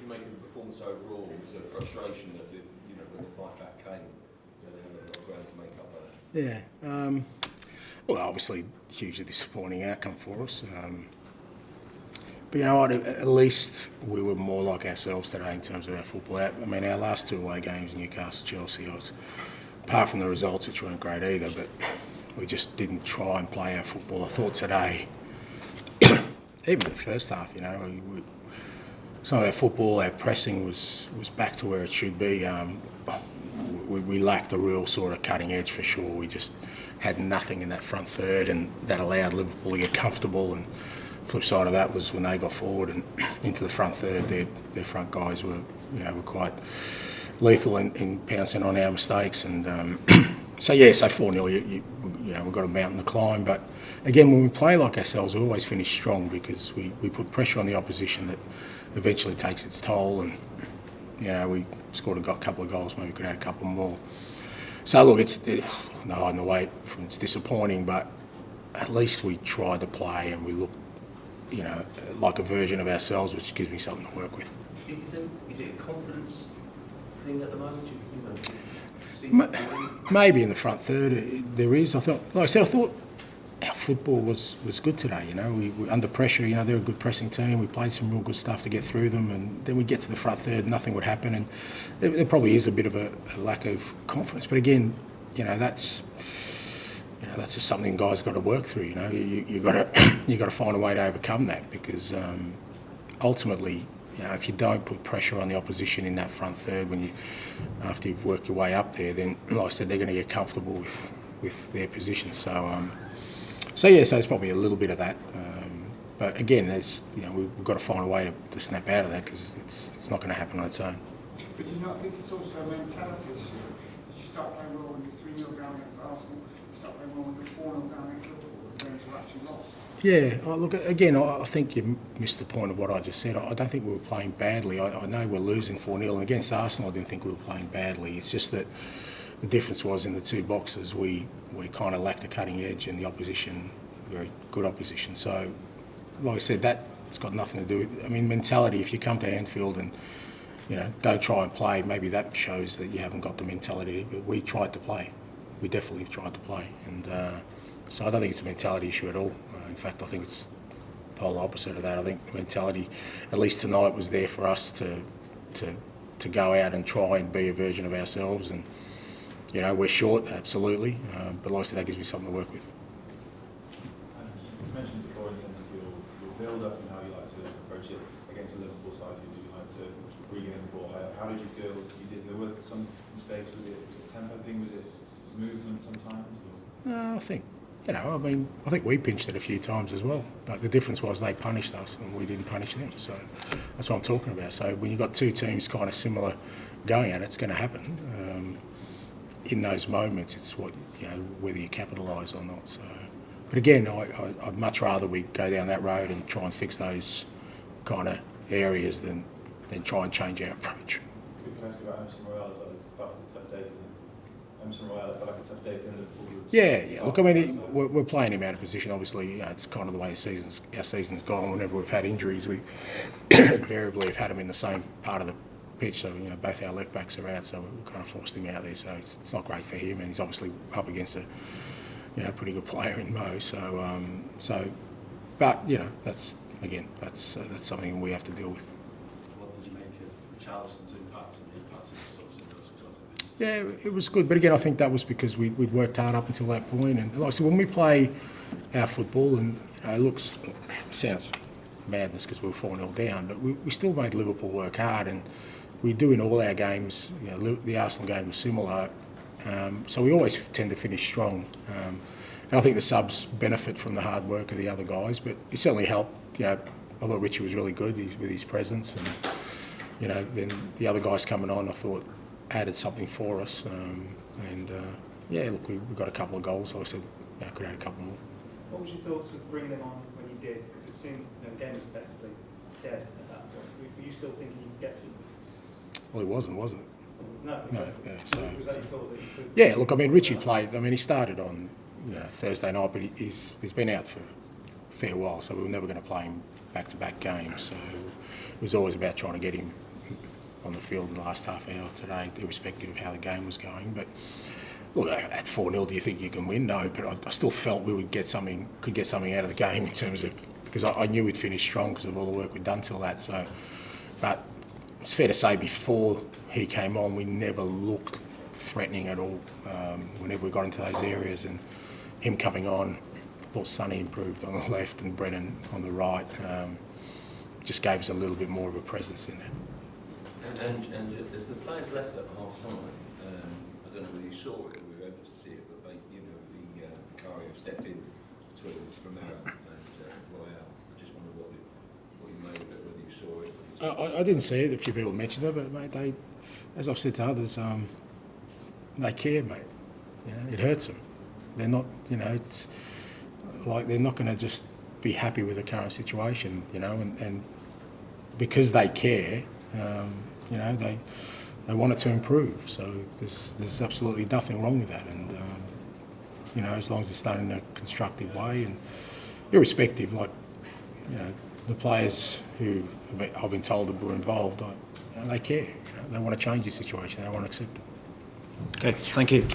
make of the performance overall? Was there frustration that when the fight back came, they had a lot of ground to make up for that? Yeah. Well, obviously, hugely disappointing outcome for us. But you know what? At least we were more like ourselves today in terms of our football. I mean, our last two away games, Newcastle, Chelsea, apart from the results, which weren't great either, but we just didn't try and play our football. I thought today, even in the first half, some of our football, our pressing was back to where it should be. We lacked a real sort of cutting edge for sure. We just had nothing in that front third, and that allowed Liverpool to get comfortable. And flip side of that was when they got forward and into the front third, their front guys were quite lethal in pouncing on our mistakes. And so 4-0, we've got a mountain to climb. But again, when we play like ourselves, we always finish strong because we put pressure on the opposition that eventually takes its toll. And we scored a couple of goals, maybe could add a couple more. So look, it's no hiding away from it's disappointing, but at least we tried to play and we looked, like a version of ourselves, which gives me something to work with. Is it a confidence thing at the moment? Maybe in the front third there is. I thought our football was good today. We under pressure. They're a good pressing team. We played some real good stuff to get through them, and then we get to the front third, nothing would happen, and there probably is a bit of a lack of confidence. But again, that's just something guys got to work through. You got to find a way to overcome that because ultimately, if you don't put pressure on the opposition in that front third after you've worked your way up there, then like I said, they're going to get comfortable with their position. So it's probably a little bit of that. But again, we've got to find a way to snap out of that because it's not going to happen on its own. But do you not think it's also a mentality issue? You start playing well when you're 3-0 down against Arsenal, you start playing well when you're 4-0 down against Liverpool, and then you actually lost. Yeah, look, again, I think you missed the point of what I just said. I don't think we were playing badly. I know we're losing 4-0, and against Arsenal I didn't think we were playing badly. It's just that the difference was in the two boxes we kind of lacked a cutting edge, and the opposition, very good opposition. So, like I said, that's got nothing to do with, mentality. If you come to Anfield and, don't try and play, maybe that shows that you haven't got the mentality, but we tried to play. We definitely tried to play, and so I don't think it's a mentality issue at all. In fact, I think it's the polar opposite of that. I think the mentality, at least tonight, was there for us to go out and try and be a version of ourselves. And we're short, absolutely, but like I said, that gives me something to work with. You mentioned before in terms of your build-up and how you like to approach it against the Liverpool side. You do like to bring in the ball. How did you feel you did? There were some mistakes. Was it a tempo thing? Was it movement sometimes? No, I think. I think we pinched it a few times as well, but the difference was they punished us and we didn't punish them. So that's what I'm talking about. So when you've got two teams kind of similar going at it, it's going to happen. In those moments, it's whether you capitalise or not. So, but again, I'd much rather we go down that road and try and fix those kind of areas than try and change our approach. Could you ask about Emerson Royale? Felt like a tough day for them. Emerson Royale felt like a tough day for Liverpool. Yeah. Look, we're playing him out of position. Obviously, it's kind of the way our season's gone. Whenever we've had injuries, we invariably have had him in the same part of the pitch. So both our left backs are out, so we kind of forced him out there. So it's not great for him, and he's obviously up against a pretty good player in Mo. But that's something we have to deal with. What did you make of Charleston's impact and the impact of the subs? Yeah, it was good, but again, I think that was because we'd worked hard up until that point. And like I said, when we play our football, and it sounds madness because we were 4-0 down, but we still made Liverpool work hard, and we do in all our games. The Arsenal game was similar, so we always tend to finish strong. And I think the subs benefit from the hard work of the other guys, but it certainly helped. I thought Richie was really good with his presence, and then the other guys coming on, I thought added something for us. Look, we got a couple of goals, so I said, could add a couple more. What was your thoughts of bringing them on when you did? Because it seemed the game was effectively dead at that point. Were you still thinking you could get to? Well, he wasn't, was it? No. Yeah, so was that your thought that you could? Yeah, look, Richie played. He started on Thursday night, but he's been out for a fair while, so we were never going to play him back-to-back games. So it was always about trying to get him on the field in the last half hour today, irrespective of how the game was going. But look, at 4-0, do you think you can win? No, but I still felt we could get something out of the game in terms of, because I knew we'd finish strong because of all the work we'd done till that. So, but it's fair to say before he came on, we never looked threatening at all. Whenever we got into those areas, and him coming on, I thought Sonny improved on the left and Brennan on the right. Just gave us a little bit more of a presence in there. And as the players left at half time, I don't know whether you saw it or we were able to see it, but Vicario stepped in between Romero and Royale. I just wondered what you made of it, whether you saw it. I didn't see it. A few people mentioned it, but mate, they, as I've said to others, they care, mate. You know, it hurts them. They're not, it's like they're not going to just be happy with the current situation, and because they care, they want it to improve. So there's absolutely nothing wrong with that, and as long as it's done in a constructive way, and irrespective, the players who I've been told that were involved, they care. They want to change the situation. They want to accept it. Okay, thank you.